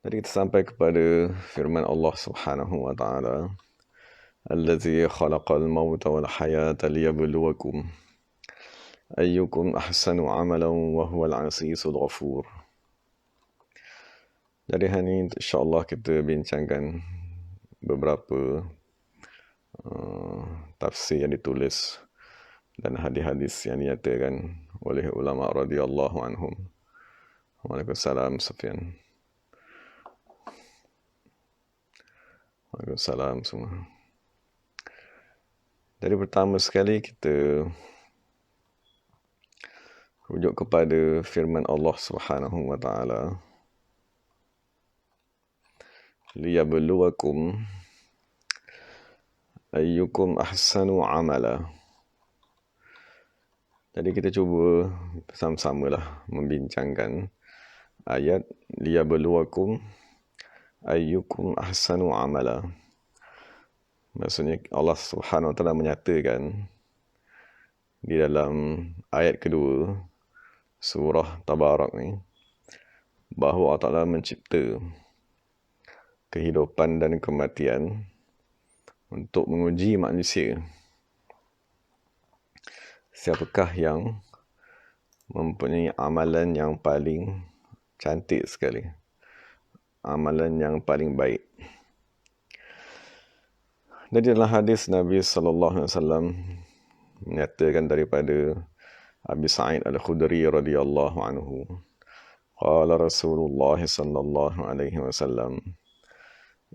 Jadi kita sampai kepada firman Allah Subhanahu wa taala, "Allazi khalaqal mauta wal hayata liyabluwakum ayyukum ahsanu amalan wa huwal azizul ghafur." Jadi hari ini insya-Allah kita bincangkan beberapa tafsir yang ditulis dan hadis-hadis yang dinyatakan oleh ulama radhiyallahu anhum. Waalaikumsalam Sufyan. Waalaikumsalam semua. Jadi pertama sekali kita rujuk kepada firman Allah Subhanahu wa taala, liyabluwakum ayyukum ahsanu amala. Jadi kita cuba sama-samalah membincangkan ayat liyabluwakum ayyukum ahsanu amala. Maksudnya Allah Subhanahu wa taala menyatakan di dalam ayat kedua surah Tabarak ni bahawa Allah Taala mencipta kehidupan dan kematian untuk menguji manusia. Siapakah yang mempunyai amalan yang paling cantik sekali, amalan yang paling baik. Dan dalam hadis Nabi SAW menyatakan daripada Abi Sa'id Al-Khudri radhiyallahu anhu, qala Rasulullah sallallahu alaihi wasallam,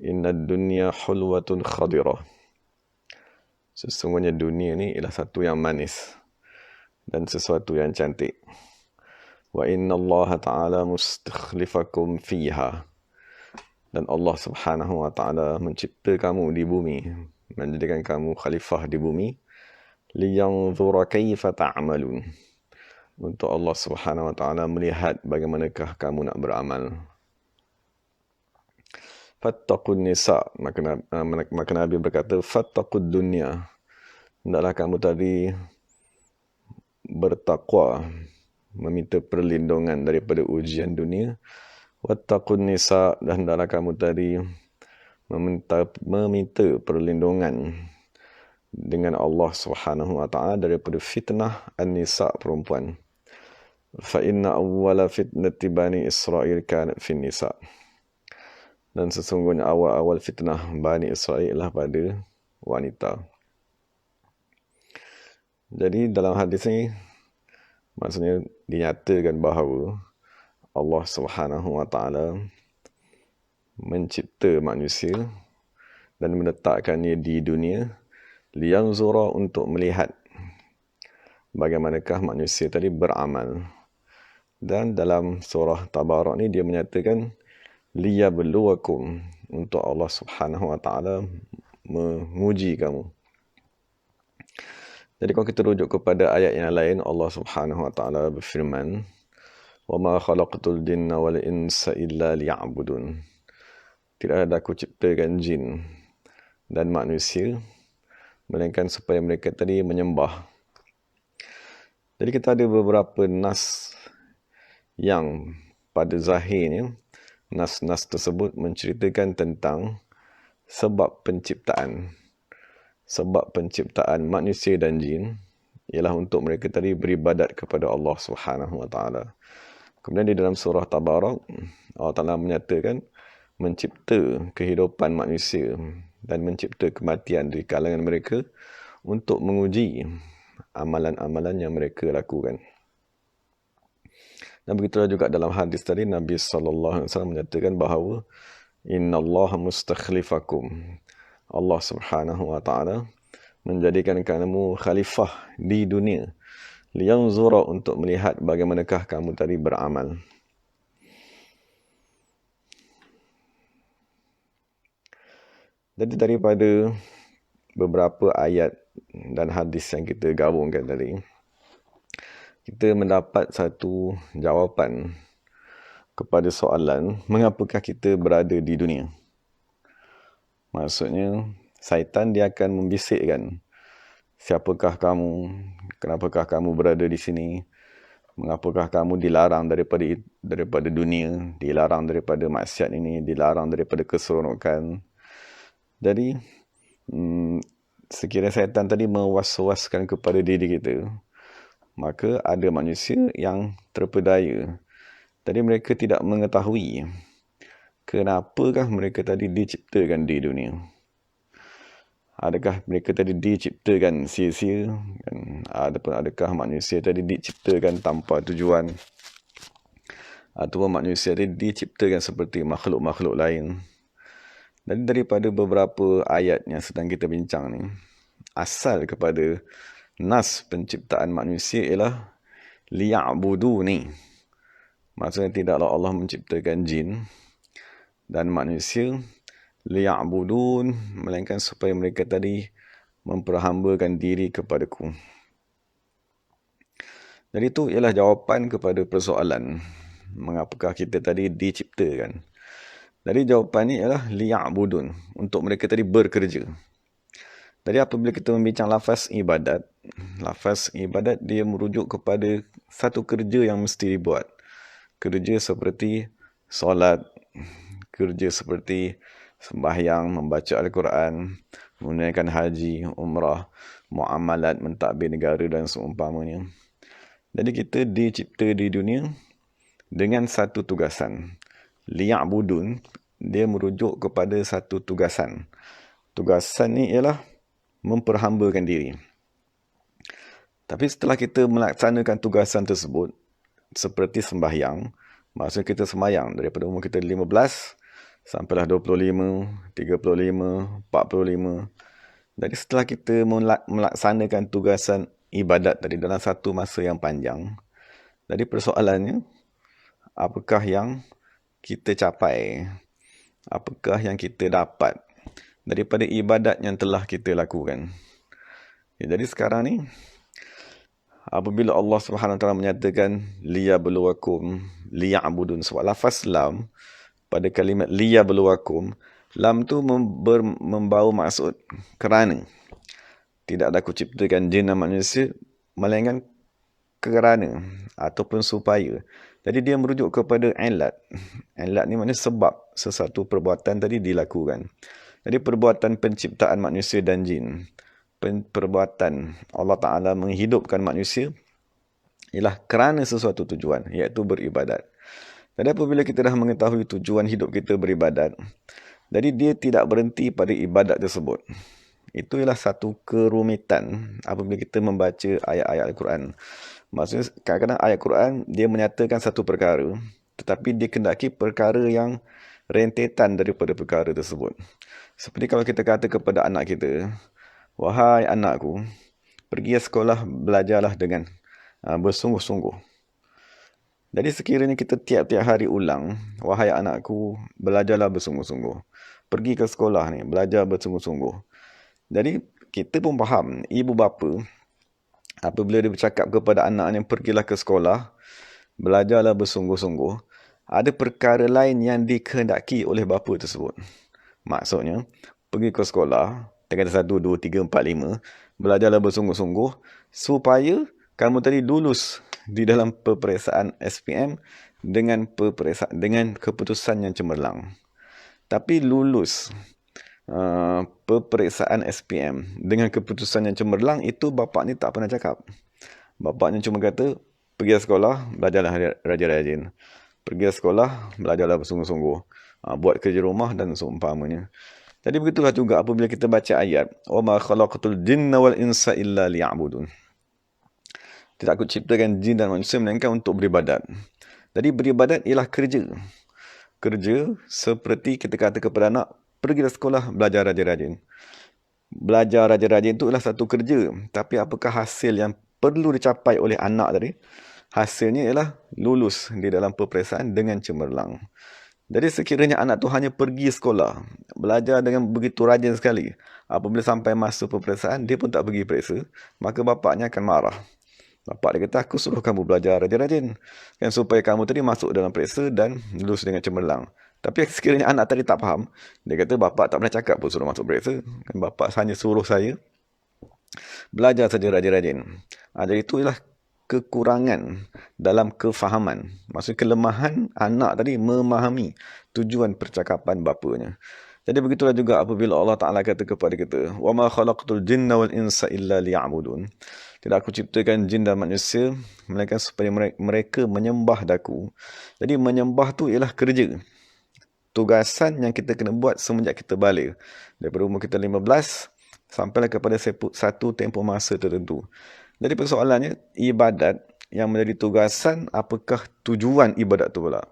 "Inna dunya hulwatun khadirah." Sesungguhnya dunia ni ialah satu yang manis dan sesuatu yang cantik. Wa inna Allah Ta'ala mustakhlifakum fiha. Dan Allah Subhanahu wa taala mencipta kamu di bumi, menjadikan kamu khalifah di bumi, liyanzura kaifa ta'malun. Untuk Allah Subhanahu wa taala melihat bagaimanakah kamu nak beramal. Fattaqun nisa, maka Nabi berkata, fattaqud dunya. Hendaklah kamu tadi bertakwa, meminta perlindungan daripada ujian dunia. Wattaqun nisa, dan hendaklah kamu tadi meminta perlindungan dengan Allah Subhanahu wa taala daripada fitnah an-nisa, perempuan. Fa inna awwala fitnati bani Israil kanat fin nisa. Dan sesungguhnya awal-awal fitnah Bani Israel ialah pada wanita. Jadi dalam hadis ni maksudnya dinyatakan bahawa Allah Subhanahu wa taala mencipta manusia dan meletakkannya di dunia liyanzura, untuk melihat bagaimanakah manusia tadi beramal. Dan dalam surah Tabarak ni dia menyatakan liyabluwakum, untuk Allah Subhanahu wa taala menguji kamu. Jadi kalau kita rujuk kepada ayat yang lain, Allah Subhanahu wa taala berfirman, "Wa ma khalaqtul jinna wal insa illa liya'budun." Tidak ada aku ciptakan jin dan manusia melainkan supaya mereka tadi menyembah. Jadi kita ada beberapa nas yang pada zahirnya nas-nas tersebut menceritakan tentang sebab penciptaan. Sebab penciptaan manusia dan jin ialah untuk mereka tadi beribadat kepada Allah Subhanahu wa taala. Kemudian di dalam surah Tabarak, Allah Taala menyatakan mencipta kehidupan manusia dan mencipta kematian di kalangan mereka untuk menguji amalan-amalan yang mereka lakukan. Dan begitulah juga dalam hadis tadi Nabi SAW menyatakan bahawa innallaha mustakhlifakum. Allah Subhanahu wa taala menjadikan kamu khalifah di dunia, liyanzura, untuk melihat bagaimanakah kamu tadi beramal. Jadi daripada beberapa ayat dan hadis yang kita gabungkan tadi, kita mendapat satu jawapan kepada soalan mengapakah kita berada di dunia. Maksudnya syaitan dia akan membisikkan, siapakah kamu, kenapakah kamu berada di sini, Mengapakah kamu dilarang daripada dunia, dilarang daripada maksiat ini, dilarang daripada keseronokan. Jadi, sekiranya syaitan tadi mewas-waskan kepada diri kita, maka ada manusia yang terpedaya. Tadi mereka tidak mengetahui kenapakah mereka tadi diciptakan di dunia. Adakah mereka tadi diciptakan sia-sia? Ataupun adakah manusia tadi diciptakan tanpa tujuan? Ataupun manusia tadi diciptakan seperti makhluk-makhluk lain? Dan daripada beberapa ayat yang sedang kita bincang ni, asal kepada nas penciptaan manusia ialah liya'buduni. Maksudnya tidaklah Allah menciptakan jin dan manusia liya'budun, melainkan supaya mereka tadi memperhambakan diri kepadaku. Jadi itu ialah jawapan kepada persoalan mengapakah kita tadi diciptakan. Jadi jawapan ni ialah liya'budun, untuk mereka tadi bekerja. Jadi apabila kita membincang lafaz ibadat dia merujuk kepada satu kerja yang mesti dibuat. Kerja seperti solat, kerja seperti sembahyang, membaca Al-Quran, menunaikan haji, umrah, muamalat, mentadbir negara dan seumpamanya. Jadi kita dicipta di dunia dengan satu tugasan. Liya'budun, dia merujuk kepada satu tugasan. Tugasan ni ialah memperhambakan diri. Tapi setelah kita melaksanakan tugasan tersebut, seperti sembahyang, maksudnya kita sembahyang daripada umur kita 15 sampailah 25, 35, 45. Jadi setelah kita melaksanakan tugasan ibadat tadi dalam satu masa yang panjang, jadi persoalannya, apakah yang kita capai? Apakah yang kita dapat daripada ibadat yang telah kita lakukan? Jadi sekarang ni, apabila Allah SWT menyatakan liyabluwakum, liya'budun, sebab lafaz lam pada kalimat liyabluwakum, lam tu membawa maksud kerana. Tidak ada aku ciptakan jin dan manusia, melainkan kerana ataupun supaya. Jadi dia merujuk kepada ilat. Ilat ni maknanya sebab sesuatu perbuatan tadi dilakukan. Jadi perbuatan penciptaan manusia dan jin, perbuatan Allah Ta'ala menghidupkan manusia ialah kerana sesuatu tujuan, iaitu beribadat. Jadi apabila kita dah mengetahui tujuan hidup kita beribadat, jadi dia tidak berhenti pada ibadat tersebut. Itu ialah satu kerumitan apabila kita membaca ayat-ayat Al-Quran. Maksudnya kadang-kadang ayat Quran dia menyatakan satu perkara, tetapi dia kendaki perkara yang rentetan daripada perkara tersebut. Seperti kalau kita kata kepada anak kita, wahai anakku, pergi sekolah, belajarlah dengan bersungguh-sungguh. Jadi sekiranya kita tiap-tiap hari ulang, wahai anakku, belajarlah bersungguh-sungguh. Pergi ke sekolah ni, belajar bersungguh-sungguh. Jadi kita pun faham, ibu bapa, apabila dia bercakap kepada anaknya, pergilah ke sekolah, belajarlah bersungguh-sungguh, ada perkara lain yang dikehendaki oleh bapa tersebut. Maksudnya, pergi ke sekolah, kata 1, 2, 3, 4, 5, belajarlah bersungguh-sungguh, supaya kamu tadi lulus di dalam peperiksaan SPM dengan keputusan yang cemerlang. Tapi lulus peperiksaan SPM dengan keputusan yang cemerlang, itu bapak ni tak pernah cakap. Bapaknya cuma kata, pergi sekolah, belajarlah rajin-rajin. Pergi sekolah, belajarlah bersungguh-sungguh. Buat kerja rumah dan seumpamanya. Jadi begitulah juga apabila kita baca ayat, wa ma khalaqatul jinna wal insa illa liya'budun. Tidak aku ciptakan jin dan manusia melainkan untuk beribadat. Jadi beribadat ialah kerja. Kerja seperti kita kata kepada anak, pergi ke sekolah, belajar rajin-rajin. Belajar rajin-rajin itu adalah satu kerja. Tapi apakah hasil yang perlu dicapai oleh anak tadi? Hasilnya ialah lulus di dalam peperiksaan dengan cemerlang. Jadi sekiranya anak tu hanya pergi sekolah, belajar dengan begitu rajin sekali, apabila sampai masa peperiksaan, dia pun tak pergi periksa, maka bapaknya akan marah. Bapak dia kata, aku suruh kamu belajar rajin-rajin, kan, supaya kamu tadi masuk dalam periksa dan lulus dengan cemerlang. Tapi sekiranya anak tadi tak faham, dia kata, bapak tak pernah cakap pun suruh masuk periksa, kan, bapak hanya suruh saya belajar saja rajin-rajin. Jadi itu ialah kekurangan dalam kefahaman. Maksud kelemahan anak tadi memahami tujuan percakapan bapanya. Jadi begitulah juga apabila Allah Ta'ala kata kepada kita, وَمَا خَلَقْتُ الْجِنَّ وَالْإِنسَ إِلَّا لِيَعْبُدُونَ. Tidak aku ciptakan jin dan manusia, melainkan supaya mereka menyembah daku. Jadi menyembah tu ialah kerja. Tugasan yang kita kena buat semenjak kita balik. Daripada umur kita 15, sampailah kepada satu tempoh masa tertentu. Jadi persoalannya, ibadat yang menjadi tugasan, apakah tujuan ibadat tu pula?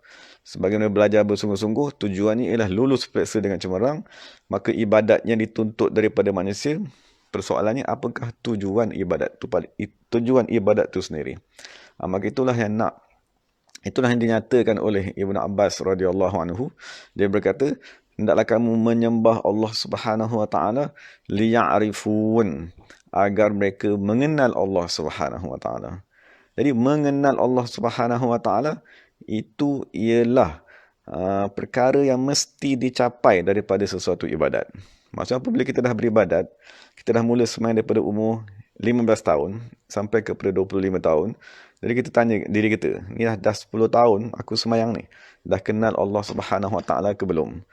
Sebagaimana belajar bersungguh-sungguh, tujuannya ialah lulus periksa dengan cemerlang, maka ibadatnya dituntut daripada manusia. Persoalannya, apakah tujuan ibadat tu? Tujuan ibadat tu sendiri. Maka itulah yang dinyatakan oleh Ibn Abbas radhiyallahu anhu. Dia berkata, hendaklah kamu menyembah Allah Subhanahu wa taala liya'rifun, agar mereka mengenal Allah Subhanahu wa taala. Jadi mengenal Allah Subhanahu wa taala itu ialah perkara yang mesti dicapai daripada sesuatu ibadat. Maksudnya apabila kita dah beribadat, kita dah mula sembahyang daripada umur 15 tahun sampai kepada 25 tahun. Jadi kita tanya diri kita, ni dah 10 tahun aku sembahyang ni, dah kenal Allah Subhanahu wa taala ke belum?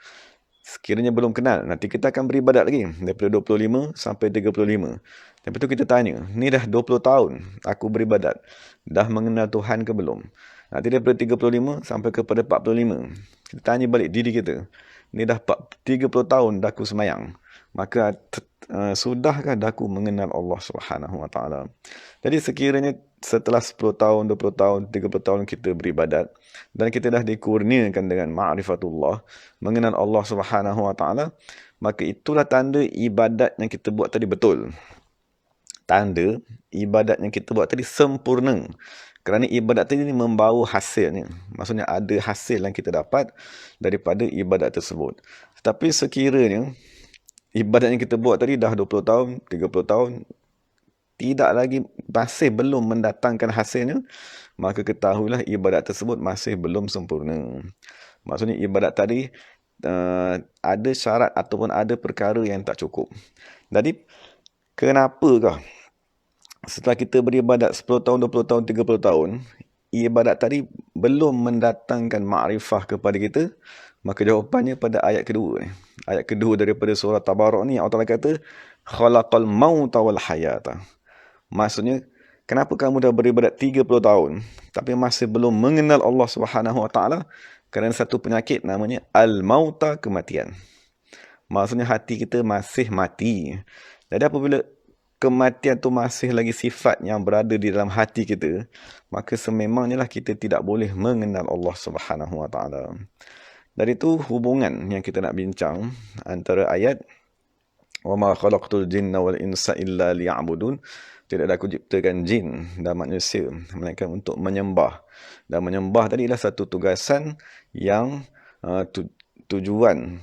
Sekiranya belum kenal, nanti kita akan beribadat lagi daripada 25 sampai 35. Lepas tu kita tanya, ni dah 20 tahun aku beribadat, dah mengenal Tuhan ke belum? Nanti daripada 35 sampai kepada 45. Kita tanya balik diri kita, ni dah 30 tahun dah aku sembahyang, maka sudahkah aku mengenal Allah Subhanahu wa taala? Jadi sekiranya setelah 10 tahun, 20 tahun, 30 tahun kita beribadat dan kita dah dikurniakan dengan ma'rifatullah, mengenal Allah Subhanahu wa taala, maka itulah tanda ibadat yang kita buat tadi betul. Tanda ibadat yang kita buat tadi sempurna. Kerana ibadat tadi membawa hasilnya. Maksudnya ada hasil yang kita dapat daripada ibadat tersebut. Tetapi sekiranya ibadat yang kita buat tadi dah 20 tahun, 30 tahun, tidak lagi, masih belum mendatangkan hasilnya, maka ketahuilah ibadat tersebut masih belum sempurna. Maksudnya ibadat tadi ada syarat ataupun ada perkara yang tak cukup. Jadi, kenapakah setelah kita beribadat 10 tahun, 20 tahun, 30 tahun, ibadat tadi belum mendatangkan makrifah kepada kita? Maka jawapannya pada ayat kedua ni. Ayat kedua daripada surah Tabarak ni, Allah Ta'ala kata, khalaqal mauta wal hayata. Maksudnya, kenapa kamu dah beribadat 30 tahun, tapi masih belum mengenal Allah Subhanahu wa taala? Kerana satu penyakit namanya al-mauta, kematian. Maksudnya hati kita masih mati. Jadi apabila kematian tu masih lagi sifat yang berada di dalam hati kita, maka sememangnya lah kita tidak boleh mengenal Allah Subhanahu wa taala. Dari itu hubungan yang kita nak bincang antara ayat وَمَا خَلَقْتُ الْجِنَّ وَالْإِنسَ إِلَّا لِيَعْبُدُونَ. Tidak ada aku ciptakan jin dan manusia melainkan untuk menyembah. Dan menyembah tadi adalah satu tugasan yang tujuan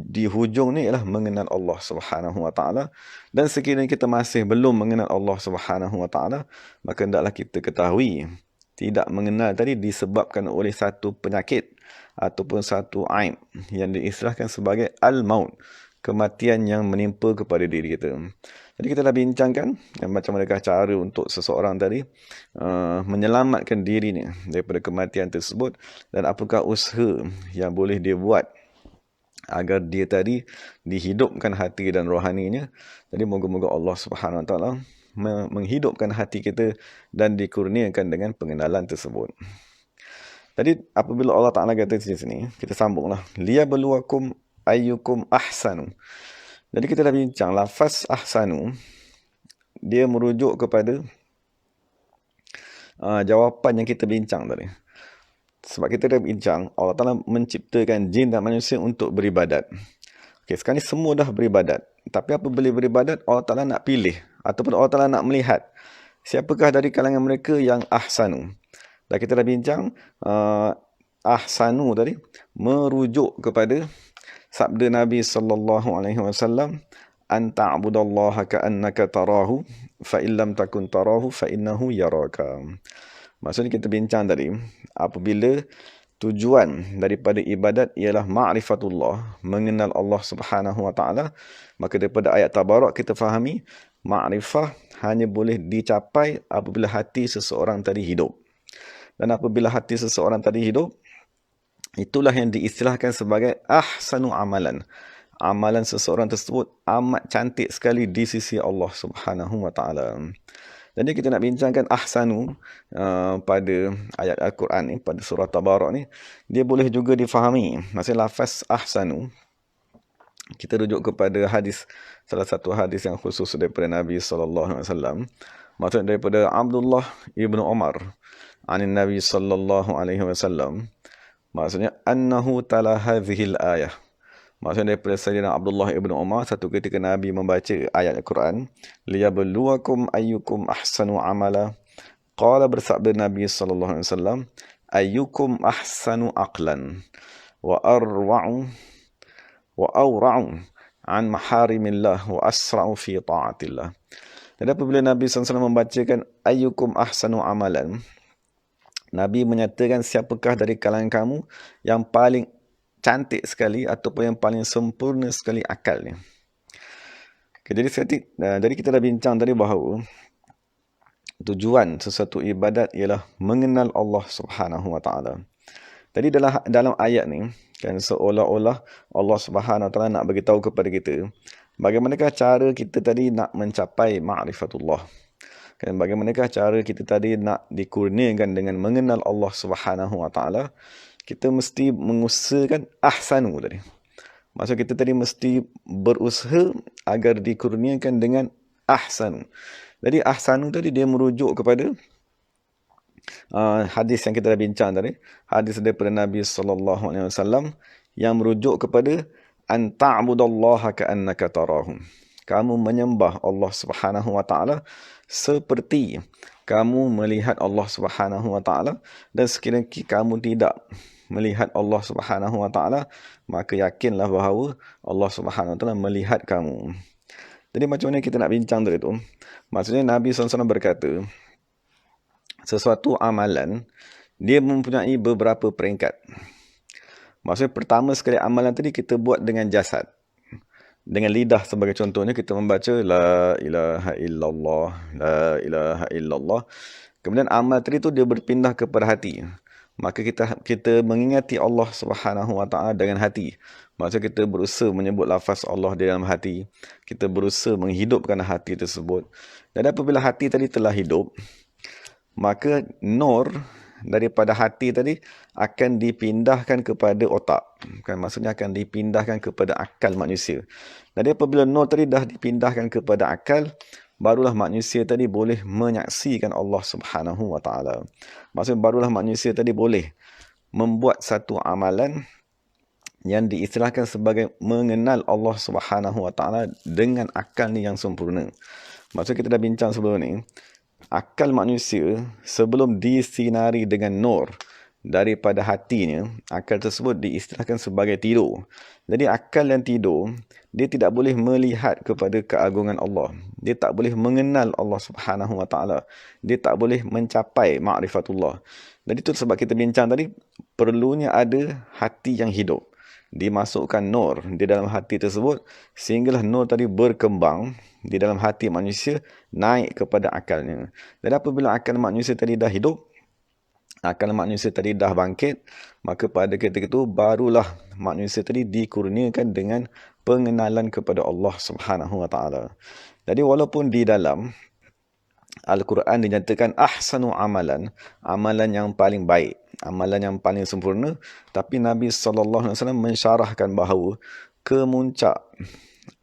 di hujung ni ialah mengenal Allah Subhanahu wa taala. Dan sekiranya kita masih belum mengenal Allah Subhanahu wa taala, maka hendaklah kita ketahui tidak mengenal tadi disebabkan oleh satu penyakit ataupun satu aib yang diistilahkan sebagai al-maut, kematian yang menimpa kepada diri kita. Jadi kita dah bincangkan macam manakah cara untuk seseorang tadi menyelamatkan dirinya daripada kematian tersebut, dan apakah usaha yang boleh dia buat agar dia tadi dihidupkan hati dan rohaninya. Jadi moga-moga Allah Subhanahu wa taala menghidupkan hati kita dan dikurniakan dengan pengenalan tersebut. Jadi apabila Allah Ta'ala kata di sini, kita sambunglah, liyabluwakum ayyukum ahsanu. Jadi kita dah bincang lafaz ahsanu, dia merujuk kepada jawapan yang kita bincang tadi. Sebab kita dah bincang, Allah Ta'ala menciptakan jin dan manusia untuk beribadat. Okey, sekarang ni semua dah beribadat. Tapi apabila beribadat, Allah Ta'ala nak pilih ataupun Allah Ta'ala nak melihat siapakah dari kalangan mereka yang ahsanu. Dan kita dah bincang ahsanu tadi merujuk kepada sabda Nabi sallallahu alaihi wasallam, an ta'budallaha ka'annaka tarahu fa illam takun tarahu fa innahu yaraka. Maksudnya kita bincang tadi, apabila tujuan daripada ibadat ialah ma'rifatullah, mengenal Allah Subhanahu wa taala, maka daripada ayat Tabarak kita fahami Ma'rifah hanya boleh dicapai apabila hati seseorang tadi hidup. Dan apabila hati seseorang tadi hidup, itulah yang diistilahkan sebagai ahsanu amalan. Amalan seseorang tersebut amat cantik sekali di sisi Allah Subhanahu wa taala. Jadi kita nak bincangkan ahsanu pada ayat Al-Quran ni, pada surah Tabarak ni, dia boleh juga difahami. Maksudnya lafaz ahsanu, kita rujuk kepada hadis, salah satu hadis yang khusus daripada Nabi SAW. Maksudnya daripada Abdullah ibnu Umar anin Nabi SAW. Maksudnya annahu tala hadhil ayah. Maksudnya daripada Sayyidina Abdullah ibn Umar, satu ketika Nabi membaca ayat Al-Quran, liyabluwakum ayyukum ahsanu amala. Qala, bersabda Nabi SAW, ayyukum ahsanu aqlan wa arwa'u wa awra'u an maharimillah wa asra'u fi ta'atillah. Dan apabila Nabi SAW membacakan ayyukum ahsanu amalan, Nabi menyatakan siapakah dari kalangan kamu yang paling cantik sekali ataupun yang paling sempurna sekali akalnya. Okay, jadi kita dah bincang tadi bahawa tujuan sesuatu ibadat ialah mengenal Allah Subhanahu wa taala. Jadi dalam ayat ni kan seolah-olah Allah Subhanahu wa taala nak bagi tahu kepada kita bagaimanakah cara kita tadi nak mencapai ma'rifatullah. Kan bagaimanakah cara kita tadi nak dikurniakan dengan mengenal Allah Subhanahu wa taala. Kita mesti mengusahakan ahsanu tadi. Maksud kita tadi mesti berusaha agar dikurniakan dengan ahsanu. Jadi ahsanu tadi dia merujuk kepada hadis yang kita dah bincang tadi. Hadis daripada Nabi SAW yang merujuk kepada an ta'budallaha ka'annaka tarahum. Kamu menyembah Allah Subhanahu wa taala seperti kamu melihat Allah Subhanahu wa taala, dan sekiranya kamu tidak melihat Allah Subhanahu wa taala, maka yakinlah bahawa Allah Subhanahu wa taala melihat kamu. Jadi macam mana kita nak bincang tadi tu? Maksudnya Nabi SAW berkata, sesuatu amalan dia mempunyai beberapa peringkat. Maksudnya pertama sekali amalan tadi kita buat dengan jasad. Dengan lidah sebagai contohnya, kita membaca la ilaha illallah, la ilaha illallah. Kemudian amal tadi tu dia berpindah kepada hati. Maka kita mengingati Allah Subhanahu wa taala dengan hati. Maksudnya kita berusaha menyebut lafaz Allah di dalam hati. Kita berusaha menghidupkan hati tersebut. Dan apabila hati tadi telah hidup, maka nur daripada hati tadi akan dipindahkan kepada otak. Kan, maksudnya akan dipindahkan kepada akal manusia. Jadi apabila nur tadi dah dipindahkan kepada akal, barulah manusia tadi boleh menyaksikan Allah Subhanahu wa taala. Maksudnya barulah manusia tadi boleh membuat satu amalan yang diistilahkan sebagai mengenal Allah Subhanahu wa taala dengan akal ni yang sempurna. Maksudnya kita dah bincang sebelum ni, akal manusia sebelum disinari dengan nur daripada hatinya, akal tersebut diistilahkan sebagai tidur. Jadi akal yang tidur, dia tidak boleh melihat kepada keagungan Allah. Dia tak boleh mengenal Allah Subhanahu wa taala. Dia tak boleh mencapai ma'rifatullah. Jadi itu sebab kita bincang tadi, perlunya ada hati yang hidup. Dimasukkan nur di dalam hati tersebut sehinggalah nur tadi berkembang di dalam hati manusia, naik kepada akalnya. Dan apabila akal manusia tadi dah hidup, akal manusia tadi dah bangkit, maka pada ketika itu barulah manusia tadi dikurniakan dengan pengenalan kepada Allah Subhanahu wa taala. Jadi walaupun di dalam Al-Quran dinyatakan ahsanu amalan, amalan yang paling baik, amalan yang paling sempurna, tapi Nabi SAW mensyarahkan bahawa kemuncak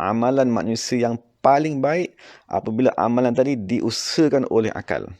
amalan manusia yang paling baik apabila amalan tadi diusahakan oleh akal.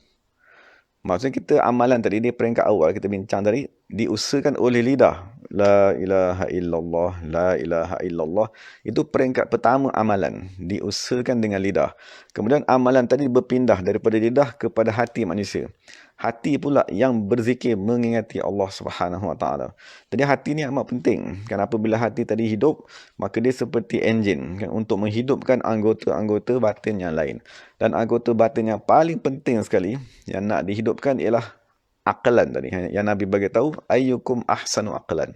Maksudnya kita amalan tadi di peringkat awal kita bincang tadi diusahakan oleh lidah. La ilaha illallah, la ilaha illallah. Itu peringkat pertama amalan. Diusahakan dengan lidah. Kemudian amalan tadi berpindah daripada lidah kepada hati manusia. Hati pula yang berzikir mengingati Allah Subhanahu wa taala. Jadi hati ni amat penting. Kan apabila hati tadi hidup, maka dia seperti enjin kan, untuk menghidupkan anggota-anggota batin yang lain. Dan anggota batin yang paling penting sekali yang nak dihidupkan ialah akalan tadi. Yang Nabi bagi tahu, ayyukum ahsanu aqlan.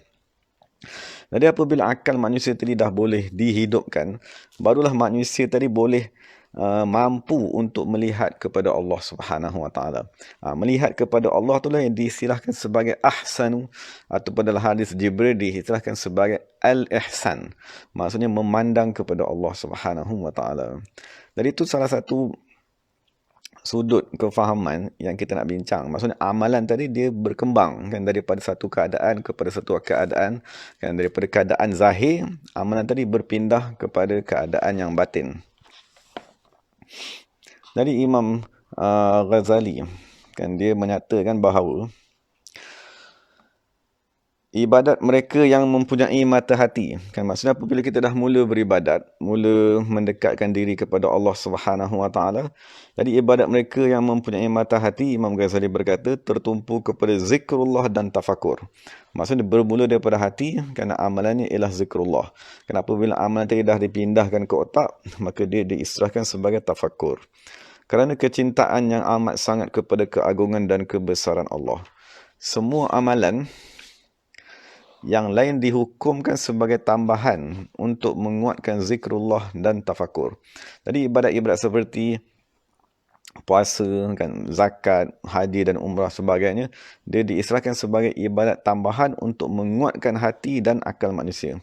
Jadi apabila akal manusia tadi dah boleh dihidupkan, barulah manusia tadi boleh mampu untuk melihat kepada Allah Subhanahu Wa Taala. Melihat kepada Allah itulah yang diistilahkan sebagai ahsanu, atau pada hadis Jibril diistilahkan sebagai al-ihsan. Maksudnya memandang kepada Allah Subhanahu Wa Taala. Jadi itu salah satu sudut kefahaman yang kita nak bincang. Maksudnya amalan tadi dia berkembang kan, daripada satu keadaan kepada satu keadaan kan, daripada keadaan zahir amalan tadi berpindah kepada keadaan yang batin. Jadi Imam Ghazali kan dia menyatakan bahawa ibadat mereka yang mempunyai mata hati kan, maksudnya apabila kita dah mula beribadat, mula mendekatkan diri kepada Allah Subhanahu Wa Taala, jadi ibadat mereka yang mempunyai mata hati, Imam Ghazali berkata, tertumpu kepada zikrullah dan tafakur. Maksudnya bermula daripada hati kerana amalannya ialah zikrullah. Kenapa bila amalan tadi dah dipindahkan ke otak, maka dia diistilahkan sebagai tafakur. Kerana kecintaan yang amat sangat kepada keagungan dan kebesaran Allah. Semua amalan yang lain dihukumkan sebagai tambahan untuk menguatkan zikrullah dan tafakur. Jadi ibadat-ibadat seperti puasa, kan, zakat, haji dan umrah sebagainya, dia diistilahkan sebagai ibadat tambahan untuk menguatkan hati dan akal manusia.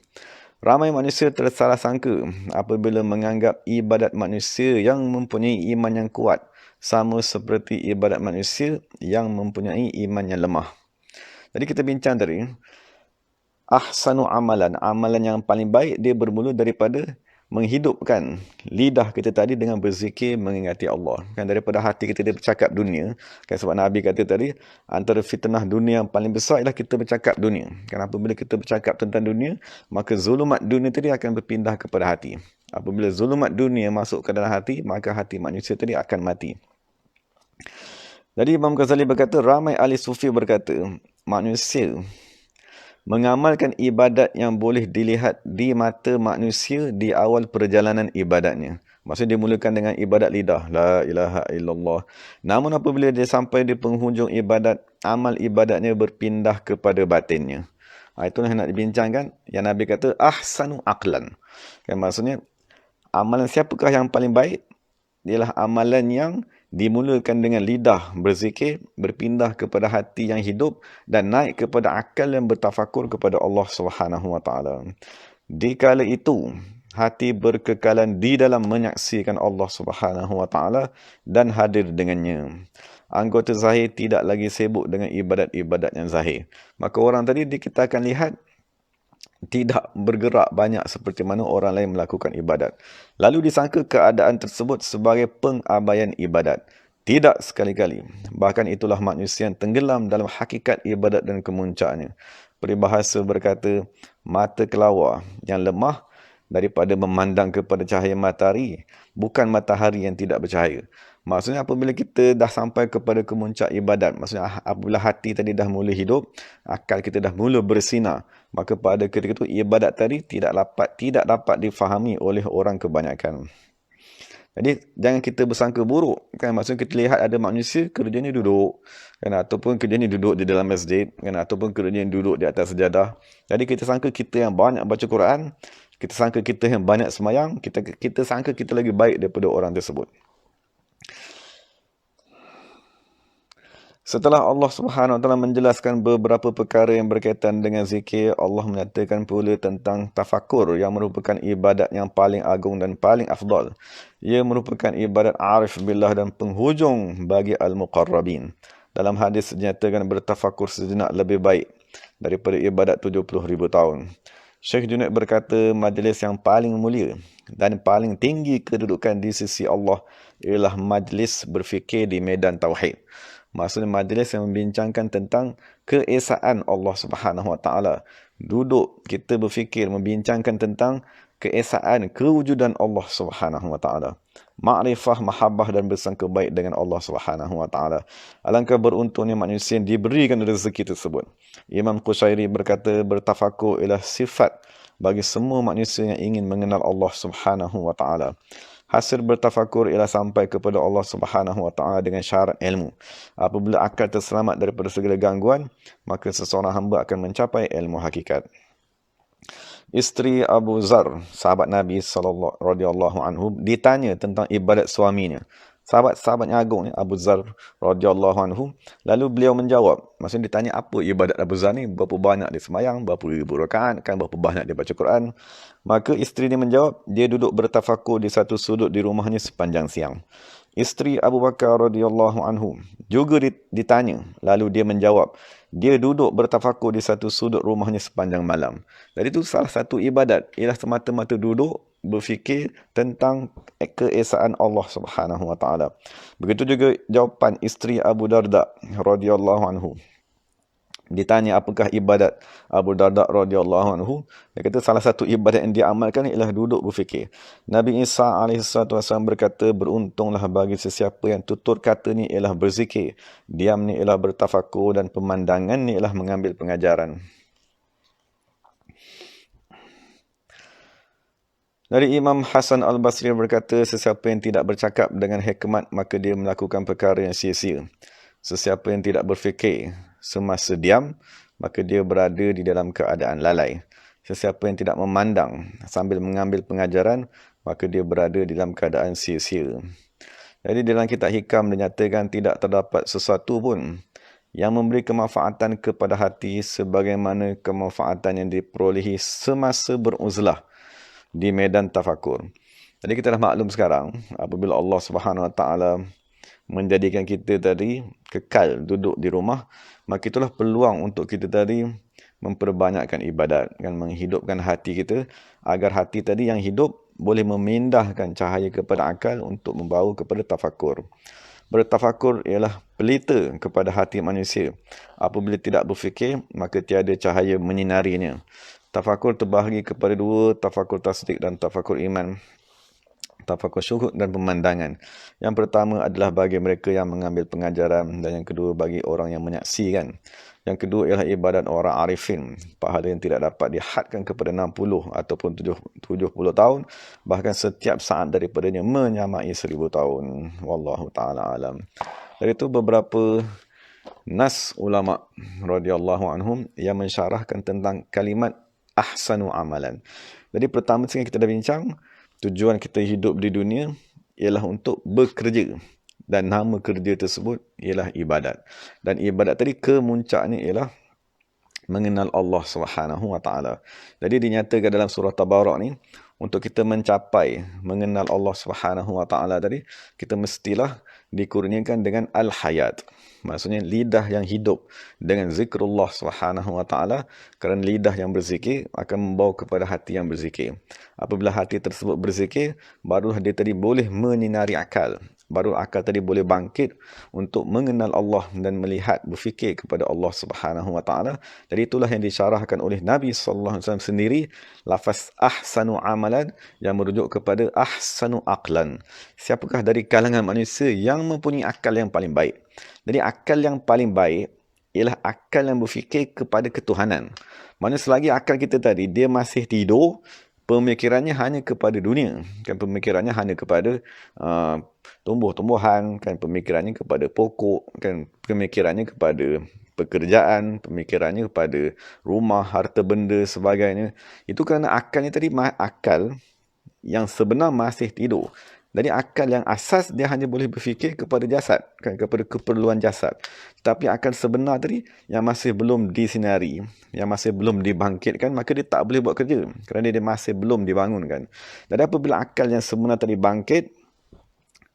Ramai manusia tersalah sangka apabila menganggap ibadat manusia yang mempunyai iman yang kuat sama seperti ibadat manusia yang mempunyai iman yang lemah. Jadi kita bincang tadi, ahsanu amalan, amalan yang paling baik dia bermula daripada menghidupkan lidah kita tadi dengan berzikir mengingati Allah. Kan daripada hati kita dia bercakap dunia. Kan sebab Nabi kata tadi, antara fitnah dunia yang paling besar ialah kita bercakap dunia. Kan apabila kita bercakap tentang dunia, maka zulumat dunia tadi akan berpindah kepada hati. Apabila zulumat dunia masuk ke dalam hati, maka hati manusia tadi akan mati. Jadi Imam Ghazali berkata, ramai ahli sufi berkata, manusia mengamalkan ibadat yang boleh dilihat di mata manusia di awal perjalanan ibadatnya. Maksudnya dia mulakan dengan ibadat lidah, la ilaha illallah. Namun apabila dia sampai di penghujung ibadat, amal ibadatnya berpindah kepada batinnya. Itulah yang nak dibincangkan. Yang Nabi kata, ahsanu aqlan. Kan, maksudnya, amalan siapakah yang paling baik? Ialah amalan yang dimulakan dengan lidah berzikir, berpindah kepada hati yang hidup dan naik kepada akal yang bertafakur kepada Allah Subhanahu Wa Taala. Di kala itu, hati berkekalan di dalam menyaksikan Allah Subhanahu Wa Taala dan hadir dengannya. Anggota zahir tidak lagi sibuk dengan ibadat-ibadat yang zahir. Maka orang tadi kita akan lihat tidak bergerak banyak seperti mana orang lain melakukan ibadat. Lalu disangka keadaan tersebut sebagai pengabaian ibadat. Tidak sekali-kali. Bahkan itulah manusia yang tenggelam dalam hakikat ibadat dan kemuncaknya. Peribahasa berkata, mata kelawar yang lemah daripada memandang kepada cahaya matahari, bukan matahari yang tidak bercahaya. Maksudnya apabila kita dah sampai kepada kemuncak ibadat, maksudnya apabila hati tadi dah mula hidup, akal kita dah mula bersinar, maka pada ketika itu ibadat tadi tidak dapat difahami oleh orang kebanyakan. Jadi jangan kita bersangka buruk, kan? Maksudnya kita lihat ada manusia kerjanya duduk, kan, ataupun kerjanya duduk di dalam masjid, kan, ataupun kerjanya duduk di atas sejadah. Jadi kita sangka kita yang banyak baca Quran, kita sangka kita yang banyak semayang, kita sangka kita lagi baik daripada orang tersebut. Setelah Allah Subhanahu Wa Taala menjelaskan beberapa perkara yang berkaitan dengan zikir, Allah menyatakan pula tentang tafakur yang merupakan ibadat yang paling agung dan paling afdal. Ia merupakan ibadat arif billah dan penghujung bagi al-muqarrabin. Dalam hadis dinyatakan bertafakur sejenak lebih baik daripada ibadat 70,000 tahun. Syekh Junaid berkata, majlis yang paling mulia dan paling tinggi kedudukan di sisi Allah ialah majlis berfikir di medan tauhid. Maksudnya majlis yang membincangkan tentang keesaan Allah Subhanahu Wa Taala. Duduk kita berfikir membincangkan tentang keesaan kewujudan Allah Subhanahu Wa Taala. Ma'rifah, mahabbah dan bersangka baik dengan Allah Subhanahu Wa Taala. Alangkah beruntungnya manusia yang diberikan rezeki tersebut. Imam Qushairi berkata, bertafakur ialah sifat bagi semua manusia yang ingin mengenal Allah Subhanahu Wa Taala. Hasil bertafakur ialah sampai kepada Allah Subhanahu Wa Taala dengan syarat ilmu. Apabila akal terselamat daripada segala gangguan, maka seseorang hamba akan mencapai ilmu hakikat. Isteri Abu Zar, sahabat Nabi radhiyallahu anhu, ditanya tentang ibadat suaminya. Sahabat-sahabat yang agung ni, Abu Zar radhiyallahu anhu, lalu beliau menjawab. Maksudnya ditanya apa ibadat Abu Zar ni, berapa banyak dia sembahyang, berapa ribu rakaat, kan berapa banyak dia baca Quran. Maka isteri dia menjawab, dia duduk bertafakur di satu sudut di rumahnya sepanjang siang. Isteri Abu Bakar radhiyallahu anhu juga ditanya, lalu dia menjawab, dia duduk bertafakur di satu sudut rumahnya sepanjang malam. Jadi itu salah satu ibadat, ialah semata-mata duduk berfikir tentang keesaan Allah Subhanahu wa taala. Begitu juga jawapan isteri Abu Darda radhiyallahu anhu. Ditanya apakah ibadat Abu Darda radhiyallahu anhu, dia kata salah satu ibadat yang dia amalkan ialah duduk berfikir. Nabi Isa AS berkata, beruntunglah bagi sesiapa yang tutur kata ni ialah berzikir, diam ni ialah bertafakur, dan pemandangan ni ialah mengambil pengajaran. Dari Imam Hasan Al-Basri berkata, sesiapa yang tidak bercakap dengan hikmat, maka dia melakukan perkara yang sia-sia. Sesiapa yang tidak berfikir semasa diam, maka dia berada di dalam keadaan lalai. Sesiapa yang tidak memandang sambil mengambil pengajaran, maka dia berada di dalam keadaan sia-sia. Jadi dalam kitab hikam dinyatakan tidak terdapat sesuatu pun yang memberi kemanfaatan kepada hati sebagaimana kemanfaatan yang diperolehi semasa beruzlah di medan tafakur. Jadi kita dah maklum sekarang, apabila Allah Subhanahu Wa Taala menjadikan kita tadi kekal duduk di rumah, maka itulah peluang untuk kita tadi memperbanyakkan ibadat, kan, menghidupkan hati kita, agar hati tadi yang hidup boleh memindahkan cahaya kepada akal untuk membawa kepada tafakur. Bertafakur ialah pelita kepada hati manusia. Apabila tidak berfikir, maka tiada cahaya menyinarinya. Tafakur terbahagi kepada dua, tafakur tasdik dan tafakur iman. Tafakur syuhud dan pemandangan. Yang pertama adalah bagi mereka yang mengambil pengajaran, dan yang kedua bagi orang yang menyaksikan. Yang kedua ialah ibadat orang arifin, pahala yang tidak dapat dihadkan kepada 60 ataupun 70 tahun, bahkan setiap saat daripadanya menyamai 1000 tahun. Wallahu ta'ala alam. Dari itu beberapa nas ulama radhiyallahu anhum yang mensyarahkan tentang kalimat ahsanu amalan. Jadi pertama sekali kita dah bincang, tujuan kita hidup di dunia ialah untuk bekerja, dan nama kerja tersebut ialah ibadat. Dan ibadat tadi kemuncaknya ialah mengenal Allah Subhanahu Wa Taala. Jadi dinyatakan dalam surah Tabarak ni, untuk kita mencapai mengenal Allah Subhanahu Wa Taala tadi, kita mestilah dikurniakan dengan al-hayat. Maksudnya lidah yang hidup dengan zikrullah Subhanahu Wa Taala, kerana lidah yang berzikir akan membawa kepada hati yang berzikir. Apabila hati tersebut berzikir, barulah dia tadi boleh menyinari akal. Baru akal tadi boleh bangkit untuk mengenal Allah dan melihat, berfikir kepada Allah Subhanahu Wa Taala. Jadi itulah yang disyarahkan oleh Nabi sallallahu alaihi wasallam sendiri, lafaz ahsanu amalan yang merujuk kepada ahsanu aqlan. Siapakah dari kalangan manusia yang mempunyai akal yang paling baik? Jadi akal yang paling baik ialah akal yang berfikir kepada ketuhanan. Mana selagi akal kita tadi dia masih tidur, pemikirannya hanya kepada dunia, kan, pemikirannya hanya kepada tumbuh-tumbuhan, kan, pemikirannya kepada pokok, kan, pemikirannya kepada pekerjaan, pemikirannya kepada rumah, harta benda sebagainya. Itu kerana akalnya tadi akal yang sebenar masih tidur. Jadi akal yang asas dia hanya boleh berfikir kepada jasad, kan, kepada keperluan jasad. Tapi akal sebenar tadi yang masih belum disinari, yang masih belum dibangkitkan, maka dia tak boleh buat kerja kerana dia masih belum dibangunkan. Jadi apabila akal yang sebenar tadi bangkit,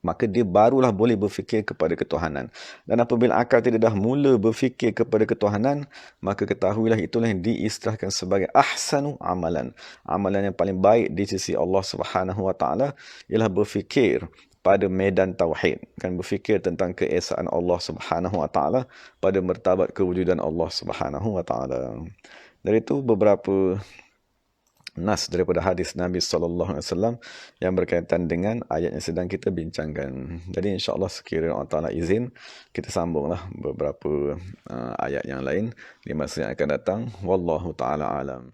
maka dia barulah boleh berfikir kepada ketuhanan. Dan apabila akal tidak dah mula berfikir kepada ketuhanan, maka ketahuilah itulah yang diistilahkan sebagai ahsanu amalan. Amalan yang paling baik di sisi Allah Subhanahu Wa Taala ialah berfikir pada medan tauhid, kan, berfikir tentang keesaan Allah Subhanahu Wa Taala pada martabat kewujudan Allah Subhanahu Wa Taala. Dari itu beberapa nas daripada hadis Nabi SAW yang berkaitan dengan ayat yang sedang kita bincangkan. Jadi insya-Allah sekiranya Allah Taala izin, kita sambunglah beberapa ayat yang lain di masa yang akan datang. Wallahu taala alam.